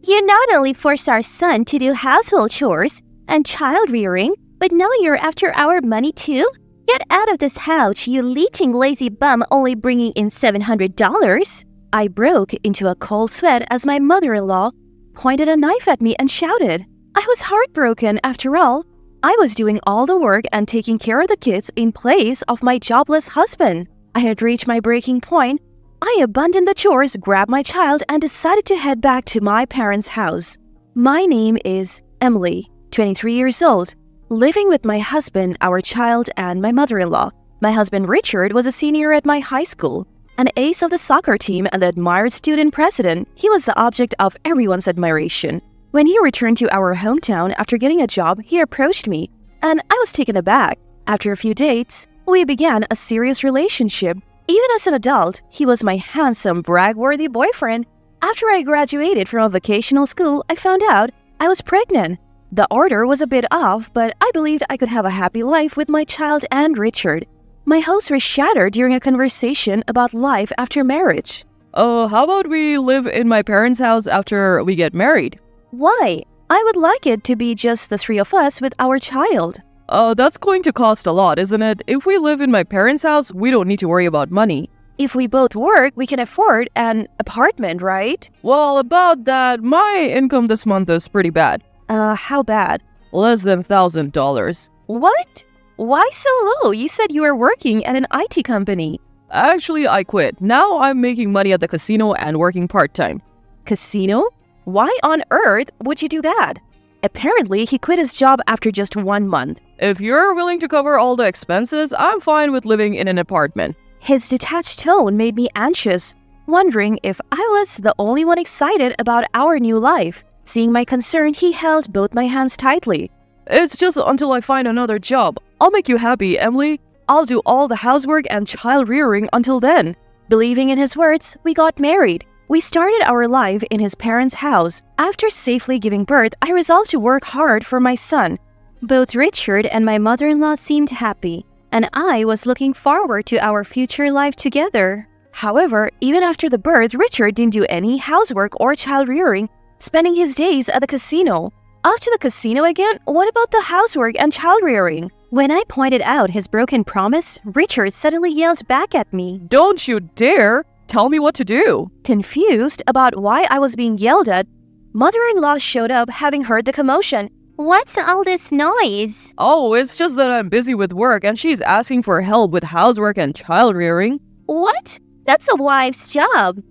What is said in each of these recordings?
You not only forced our son to do household chores and child rearing, but now you're after our money too? Get out of this house, you leeching lazy bum only bringing in $700. I broke into a cold sweat as my mother-in-law pointed a knife at me and shouted. I was heartbroken after all. I was doing all the work and taking care of the kids in place of my jobless husband. I had reached my breaking point. I abandoned the chores, grabbed my child, and decided to head back to my parents' house. My name is Emily, 23 years old, living with my husband, our child, and my mother-in-law. My husband Richard was a senior at my high school, an ace of the soccer team and the admired student president. He was the object of everyone's admiration. When he returned to our hometown after getting a job, he approached me, and I was taken aback. After a few dates, we began a serious relationship. Even as an adult, he was my handsome, brag-worthy boyfriend. After I graduated from a vocational school, I found out I was pregnant. The order was a bit off, but I believed I could have a happy life with my child and Richard. My hopes were shattered during a conversation about life after marriage. How about we live in my parents' house after we get married? Why? I would like it to be just the three of us with our child. That's going to cost a lot, isn't it? If we live in my parents' house, we don't need to worry about money. If we both work, we can afford an apartment, right? Well, about that, my income this month is pretty bad. How bad? Less than $1,000. What? Why so low? You said you were working at an IT company. Actually, I quit. Now I'm making money at the casino and working part-time. Casino? Why on earth would you do that? Apparently, he quit his job after just 1 month. If you're willing to cover all the expenses, I'm fine with living in an apartment. His detached tone made me anxious, wondering if I was the only one excited about our new life. Seeing my concern, he held both my hands tightly. It's just until I find another job. I'll make you happy, Emily. I'll do all the housework and child rearing until then. Believing in his words, we got married. We started our life in his parents' house. After safely giving birth, I resolved to work hard for my son. Both Richard and my mother-in-law seemed happy, and I was looking forward to our future life together. However, even after the birth, Richard didn't do any housework or child rearing, spending his days at the casino. Off to the casino again? What about the housework and child rearing? When I pointed out his broken promise, Richard suddenly yelled back at me. Don't you dare! Tell me what to do. Confused about why I was being yelled at, mother-in-law showed up having heard the commotion. What's all this noise? Oh, it's just that I'm busy with work and she's asking for help with housework and child rearing. What? That's a wife's job.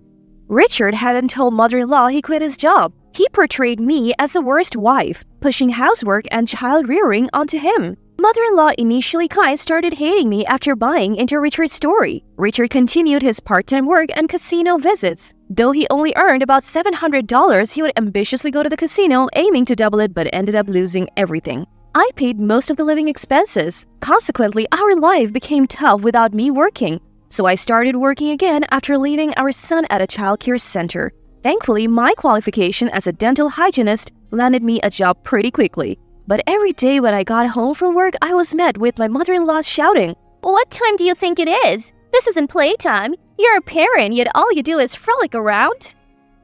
Richard hadn't told mother-in-law he quit his job. He portrayed me as the worst wife, pushing housework and child rearing onto him. Mother-in-law, initially kind, started hating me after buying into Richard's story. Richard continued his part-time work and casino visits. Though he only earned about $700, he would ambitiously go to the casino, aiming to double it, but ended up losing everything. I paid most of the living expenses. Consequently, our life became tough without me working. So I started working again after leaving our son at a childcare center. Thankfully, my qualification as a dental hygienist landed me a job pretty quickly. But every day when I got home from work, I was met with my mother-in-law shouting, "What time do you think it is? This isn't playtime. You're a parent, yet all you do is frolic around.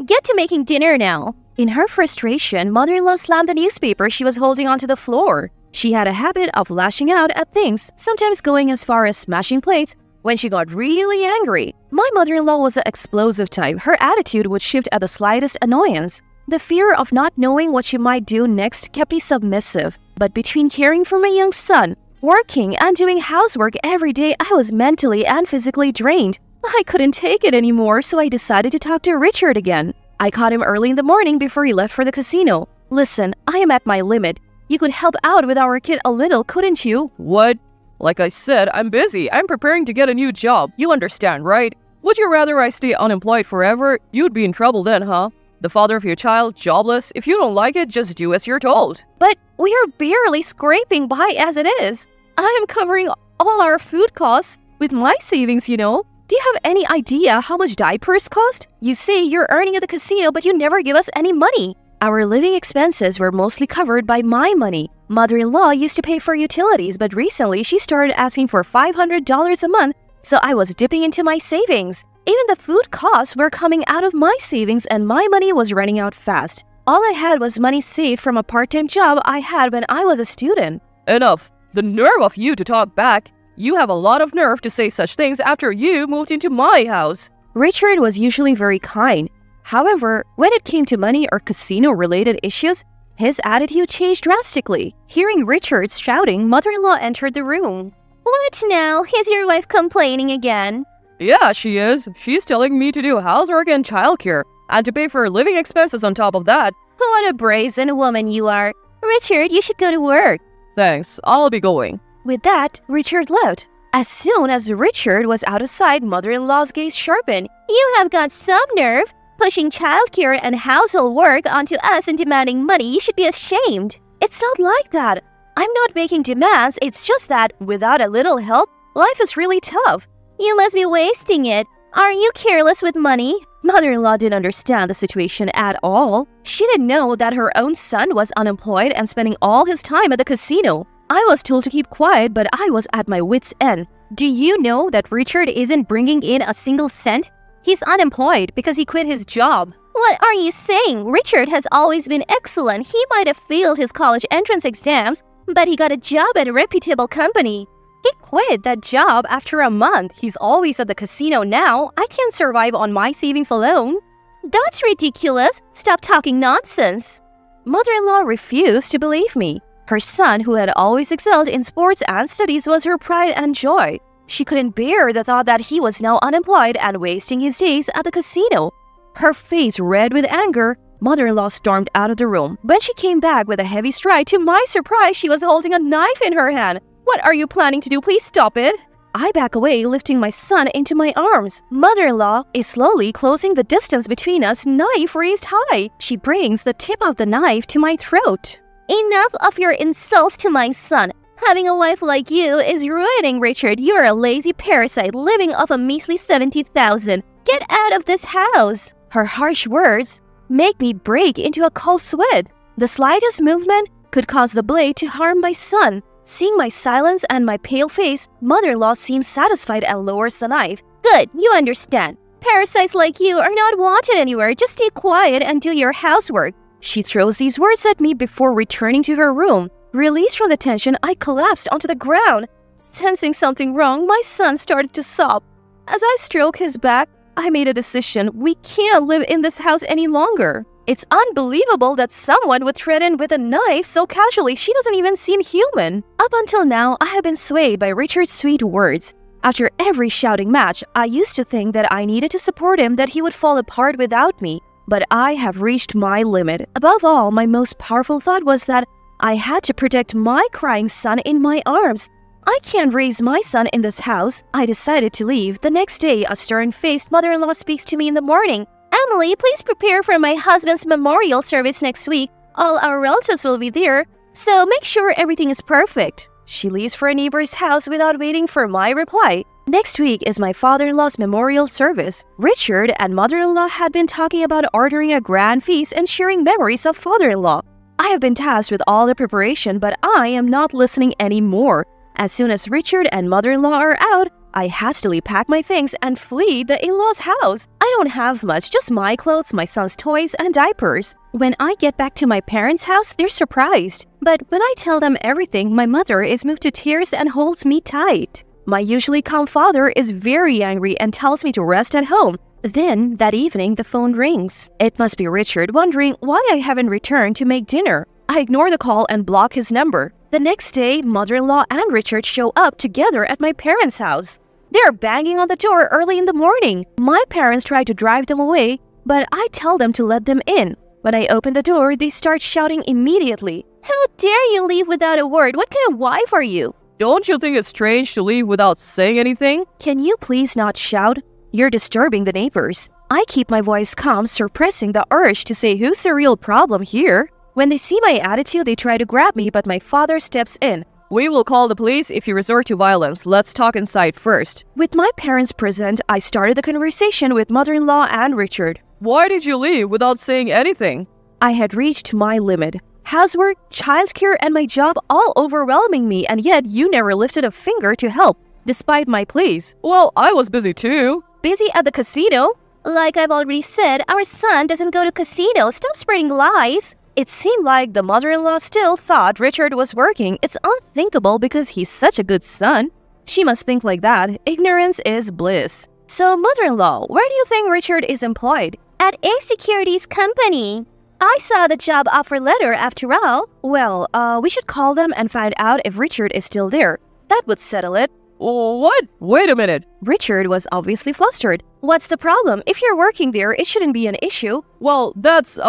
Get to making dinner now." In her frustration, mother-in-law slammed the newspaper she was holding onto the floor. She had a habit of lashing out at things, sometimes going as far as smashing plates. When she got really angry, my mother-in-law was the explosive type. Her attitude would shift at the slightest annoyance. The fear of not knowing what she might do next kept me submissive. But between caring for my young son, working, and doing housework every day, I was mentally and physically drained. I couldn't take it anymore, so I decided to talk to Richard again. I caught him early in the morning before he left for the casino. "Listen, I am at my limit. You could help out with our kid a little, couldn't you?" What? Like I said, I'm busy. I'm preparing to get a new job. You understand, right? Would you rather I stay unemployed forever? You'd be in trouble then, huh? The father of your child, jobless. If you don't like it, just do as you're told. But we are barely scraping by as it is. I am covering all our food costs with my savings, you know. Do you have any idea how much diapers cost? You say you're earning at the casino, but you never give us any money. Our living expenses were mostly covered by my money. Mother-in-law used to pay for utilities, but recently she started asking for $500 a month, so I was dipping into my savings. Even the food costs were coming out of my savings and my money was running out fast. All I had was money saved from a part-time job I had when I was a student. Enough. The nerve of you to talk back. You have a lot of nerve to say such things after you moved into my house. Richard was usually very kind. However, when it came to money or casino-related issues, his attitude changed drastically. Hearing Richard shouting, mother-in-law entered the room. What now? Is your wife complaining again? Yeah, she is. She's telling me to do housework and childcare, and to pay for living expenses on top of that. What a brazen woman you are. Richard, you should go to work. Thanks, I'll be going. With that, Richard left. As soon as Richard was out of sight, mother-in-law's gaze sharpened. You have got some nerve. Pushing childcare and household work onto us and demanding money, you should be ashamed. It's not like that. I'm not making demands, it's just that, without a little help, life is really tough. You must be wasting it. Are you careless with money? Mother-in-law didn't understand the situation at all. She didn't know that her own son was unemployed and spending all his time at the casino. I was told to keep quiet, but I was at my wit's end. Do you know that Richard isn't bringing in a single cent? He's unemployed because he quit his job. What are you saying? Richard has always been excellent. He might have failed his college entrance exams, but he got a job at a reputable company. He quit that job after a month. He's always at the casino now. I can't survive on my savings alone. That's ridiculous. Stop talking nonsense. Mother-in-law refused to believe me. Her son, who had always excelled in sports and studies, was her pride and joy. She couldn't bear the thought that he was now unemployed and wasting his days at the casino. Her face red with anger, mother-in-law stormed out of the room. When she came back with a heavy stride, to my surprise, she was holding a knife in her hand. What are you planning to do? Please stop it. I back away, lifting my son into my arms. Mother-in-law is slowly closing the distance between us, knife raised high. She brings the tip of the knife to my throat. Enough of your insults to my son. Having a wife like you is ruining Richard. You're a lazy parasite living off a measly 70,000. Get out of this house. Her harsh words make me break into a cold sweat. The slightest movement could cause the blade to harm my son. Seeing my silence and my pale face, mother-in-law seems satisfied and lowers the knife. Good, you understand. Parasites like you are not wanted anywhere. Just stay quiet and do your housework. She throws these words at me before returning to her room. Released from the tension, I collapsed onto the ground. Sensing something wrong, my son started to sob. As I stroked his back, I made a decision. We can't live in this house any longer. It's unbelievable that someone would threaten with a knife so casually. She doesn't even seem human. Up until now, I have been swayed by Richard's sweet words. After every shouting match, I used to think that I needed to support him, that he would fall apart without me. But I have reached my limit. Above all, my most powerful thought was that I had to protect my crying son in my arms. I can't raise my son in this house. I decided to leave. The next day, a stern-faced mother-in-law speaks to me in the morning. Emily, please prepare for my husband's memorial service next week. All our relatives will be there, so make sure everything is perfect. She leaves for a neighbor's house without waiting for my reply. Next week is my father-in-law's memorial service. Richard and mother-in-law had been talking about ordering a grand feast and sharing memories of father-in-law. I have been tasked with all the preparation, but I am not listening anymore. As soon as Richard and mother-in-law are out, I hastily pack my things and flee the in-laws' house. I don't have much, just my clothes, my son's toys, and diapers. When I get back to my parents' house, they're surprised. But when I tell them everything, my mother is moved to tears and holds me tight. My usually calm father is very angry and tells me to rest at home. Then, that evening, the phone rings. It must be Richard, wondering why I haven't returned to make dinner. I ignore the call and block his number. The next day, mother-in-law and Richard show up together at my parents' house. They're banging on the door early in the morning. My parents try to drive them away, but I tell them to let them in. When I open the door, they start shouting immediately. How dare you leave without a word? What kind of wife are you? Don't you think it's strange to leave without saying anything? Can you please not shout? You're disturbing the neighbors. I keep my voice calm, suppressing the urge to say who's the real problem here. When they see my attitude, they try to grab me, but my father steps in. We will call the police if you resort to violence. Let's talk inside first. With my parents present, I started the conversation with mother-in-law and Richard. Why did you leave without saying anything? I had reached my limit. Housework, childcare, and my job all overwhelming me, and yet you never lifted a finger to help, despite my pleas. Well, I was busy too. Busy at the casino? Like I've already said, our son doesn't go to casinos. Stop spreading lies. It seemed like the mother-in-law still thought Richard was working. It's unthinkable because he's such a good son. She must think like that. Ignorance is bliss. So, mother-in-law, where do you think Richard is employed? At a securities company. I saw the job offer letter after all. Well, we should call them and find out if Richard is still there. That would settle it. What? Wait a minute. Richard was obviously flustered. What's the problem? If you're working there, it shouldn't be an issue. Well, that's,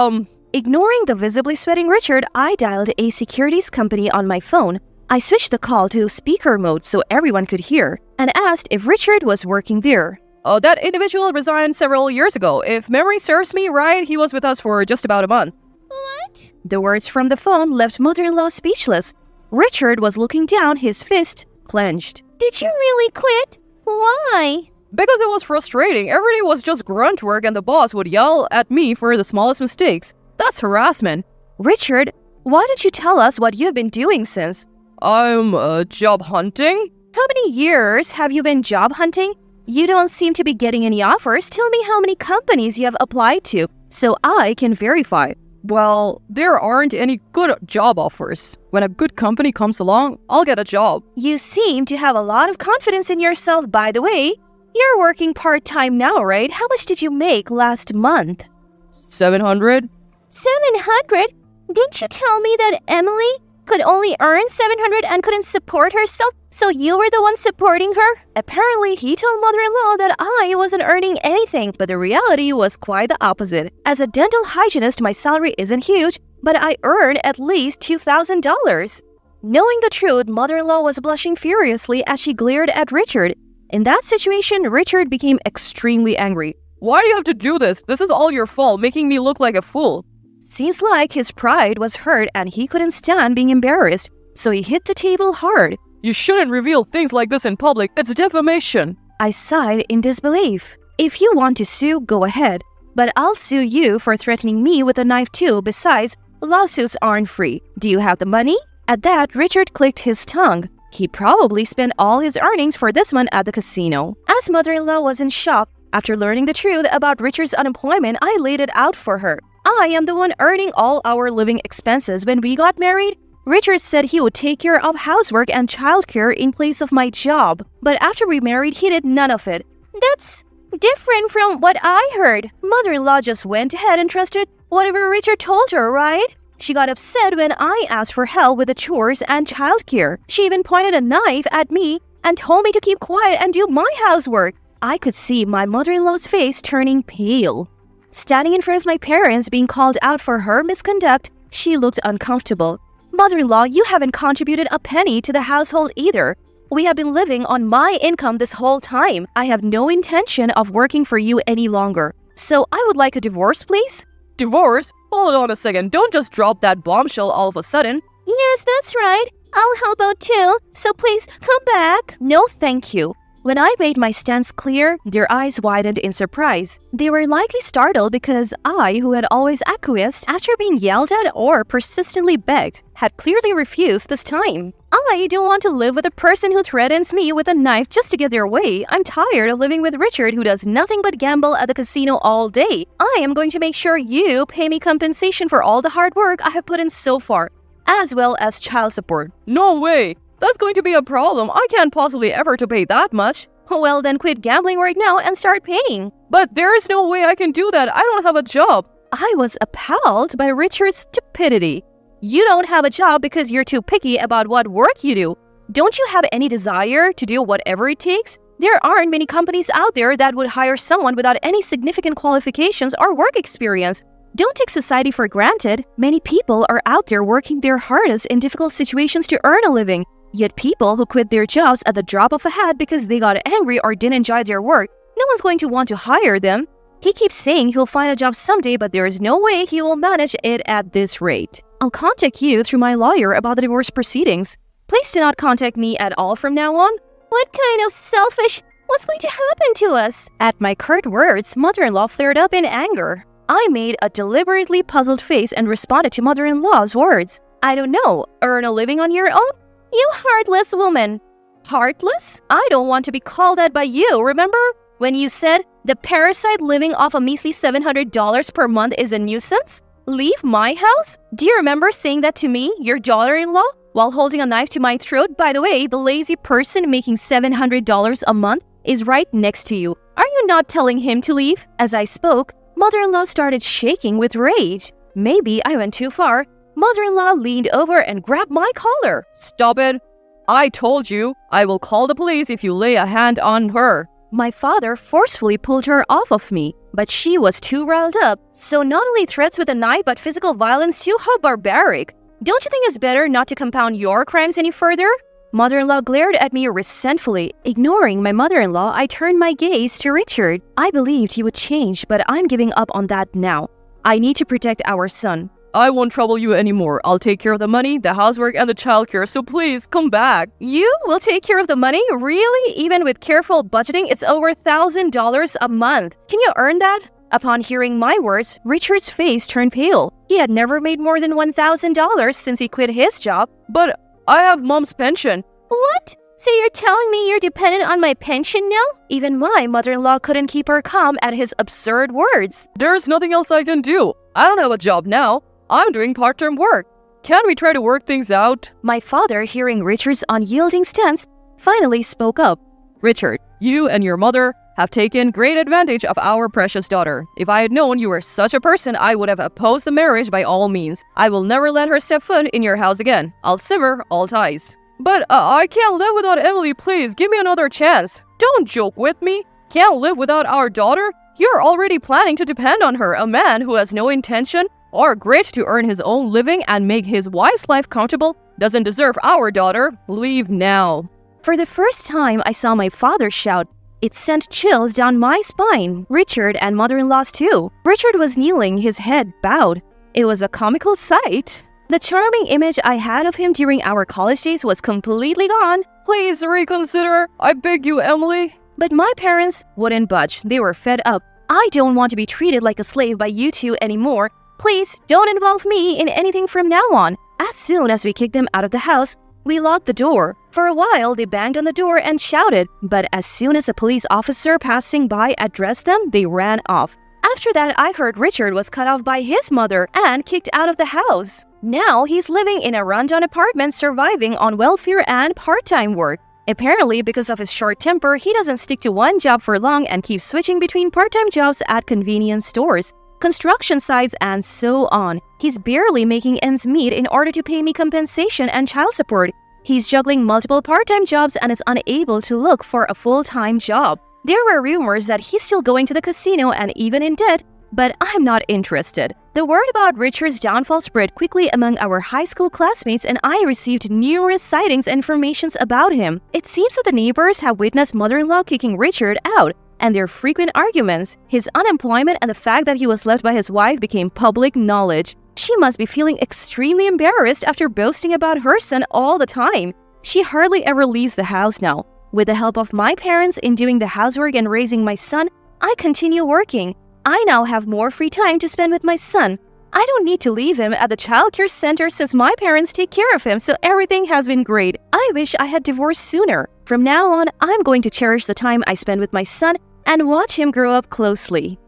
Ignoring the visibly sweating Richard, I dialed a securities company on my phone. I switched the call to speaker mode so everyone could hear and asked if Richard was working there. That individual resigned several years ago. If memory serves me right, he was with us for just about a month. What? The words from the phone left mother-in-law speechless. Richard was looking down, his fist clenched. Did you really quit? Why? Because it was frustrating. Every day was just grunt work and the boss would yell at me for the smallest mistakes. That's harassment. Richard, why don't you tell us what you've been doing since? I'm, job hunting? How many years have you been job hunting? You don't seem to be getting any offers. Tell me how many companies you have applied to so I can verify. Well, there aren't any good job offers. When a good company comes along, I'll get a job. You seem to have a lot of confidence in yourself, by the way. You're working part-time now, right? How much did you make last month? 700? 700? Didn't you tell me that Emily could only earn 700 and couldn't support herself? So you were the one supporting her? Apparently, he told mother-in-law that I wasn't earning anything, but the reality was quite the opposite. As a dental hygienist, my salary isn't huge, but I earn at least $2,000. Knowing the truth, mother-in-law was blushing furiously as she glared at Richard. In that situation, Richard became extremely angry. Why do you have to do this? This is all your fault, making me look like a fool. Seems like his pride was hurt and he couldn't stand being embarrassed, so he hit the table hard. You shouldn't reveal things like this in public. It's defamation. I sighed in disbelief. If you want to sue, go ahead. But I'll sue you for threatening me with a knife too. Besides, lawsuits aren't free. Do you have the money? At that, Richard clicked his tongue. He probably spent all his earnings for this month at the casino. As mother-in-law was in shock, after learning the truth about Richard's unemployment, I laid it out for her. I am the one earning all our living expenses. When we got married, Richard said he would take care of housework and childcare in place of my job. But after we married, he did none of it. That's different from what I heard. Mother-in-law just went ahead and trusted whatever Richard told her, right? She got upset when I asked for help with the chores and childcare. She even pointed a knife at me and told me to keep quiet and do my housework. I could see my mother-in-law's face turning pale. Standing in front of my parents being called out for her misconduct, she looked uncomfortable. Mother-in-law, you haven't contributed a penny to the household either. We have been living on my income this whole time. I have no intention of working for you any longer. So I would like a divorce, please. Divorce? Hold on a second. Don't just drop that bombshell all of a sudden. Yes, that's right. I'll help out too. So please come back. No, thank you. When I made my stance clear, their eyes widened in surprise. They were likely startled because I, who had always acquiesced after being yelled at or persistently begged, had clearly refused this time. I don't want to live with a person who threatens me with a knife just to get their way. I'm tired of living with Richard, who does nothing but gamble at the casino all day. I am going to make sure you pay me compensation for all the hard work I have put in so far, as well as child support. No way! That's going to be a problem. I can't possibly ever to pay that much. Well, then quit gambling right now and start paying. But there is no way I can do that. I don't have a job. I was appalled by Richard's stupidity. You don't have a job because you're too picky about what work you do. Don't you have any desire to do whatever it takes? There aren't many companies out there that would hire someone without any significant qualifications or work experience. Don't take society for granted. Many people are out there working their hardest in difficult situations to earn a living. Yet people who quit their jobs at the drop of a hat because they got angry or didn't enjoy their work, no one's going to want to hire them. He keeps saying he'll find a job someday, but there is no way he will manage it at this rate. I'll contact you through my lawyer about the divorce proceedings. Please do not contact me at all from now on. What kind of selfish... What's going to happen to us? At my curt words, mother-in-law flared up in anger. I made a deliberately puzzled face and responded to mother-in-law's words. I don't know, earn a living on your own? You heartless woman. Heartless? I don't want to be called that by you, remember? When you said, The parasite living off a measly $700 per month is a nuisance? Leave my house? Do you remember saying that to me, your daughter-in-law, while holding a knife to my throat? By the way, the lazy person making $700 a month is right next to you. Are you not telling him to leave? As I spoke, mother-in-law started shaking with rage. Maybe I went too far. Mother-in-law leaned over and grabbed my collar. Stop it. I told you, I will call the police if you lay a hand on her. My father forcefully pulled her off of me, but she was too riled up. So not only threats with a knife, but physical violence too? How barbaric. Don't you think it's better not to compound your crimes any further? Mother-in-law glared at me resentfully. Ignoring my mother-in-law, I turned my gaze to Richard. I believed he would change, but I'm giving up on that now. I need to protect our son. I won't trouble you anymore. I'll take care of the money, the housework, and the childcare, so please, come back. You will take care of the money? Really? Even with careful budgeting, it's over $1,000 a month. Can you earn that? Upon hearing my words, Richard's face turned pale. He had never made more than $1,000 since he quit his job. But I have mom's pension. What? So you're telling me you're dependent on my pension now? Even my mother-in-law couldn't keep her calm at his absurd words. There's nothing else I can do. I don't have a job now. I'm doing part-time work. Can't we try to work things out? My father, hearing Richard's unyielding stance, finally spoke up. Richard, you and your mother have taken great advantage of our precious daughter. If I had known you were such a person, I would have opposed the marriage by all means. I will never let her step foot in your house again. I'll sever all ties. But I can't live without Emily. Please, give me another chance. Don't joke with me. Can't live without our daughter? You're already planning to depend on her, a man who has no intention or grit to earn his own living and make his wife's life comfortable doesn't deserve our daughter. Leave now. For the first time, I saw my father shout. It sent chills down my spine. Richard and mother-in-law's too. Richard was kneeling, his head bowed. It was a comical sight. The charming image I had of him during our college days was completely gone. Please reconsider. I beg you, Emily. But my parents wouldn't budge. They were fed up. I don't want to be treated like a slave by you two anymore. Please don't involve me in anything from now on. As soon as we kicked them out of the house, we locked the door. For a while, they banged on the door and shouted, but as soon as a police officer passing by addressed them, they ran off. After that, I heard Richard was cut off by his mother and kicked out of the house. Now he's living in a rundown apartment, surviving on welfare and part-time work. Apparently, because of his short temper, he doesn't stick to one job for long and keeps switching between part-time jobs at convenience stores, construction sites, and so on. He's barely making ends meet in order to pay me compensation and child support. He's juggling multiple part-time jobs and is unable to look for a full-time job. There were rumors that he's still going to the casino and even in debt, but I'm not interested. The word about Richard's downfall spread quickly among our high school classmates, and I received numerous sightings and informations about him. It seems that the neighbors have witnessed mother-in-law kicking Richard out, and their frequent arguments, his unemployment, and the fact that he was left by his wife became public knowledge. She must be feeling extremely embarrassed after boasting about her son all the time. She hardly ever leaves the house now. With the help of my parents in doing the housework and raising my son, I continue working. I now have more free time to spend with my son. I don't need to leave him at the childcare center since my parents take care of him, so everything has been great. I wish I had divorced sooner. From now on, I'm going to cherish the time I spend with my son and watch him grow up closely.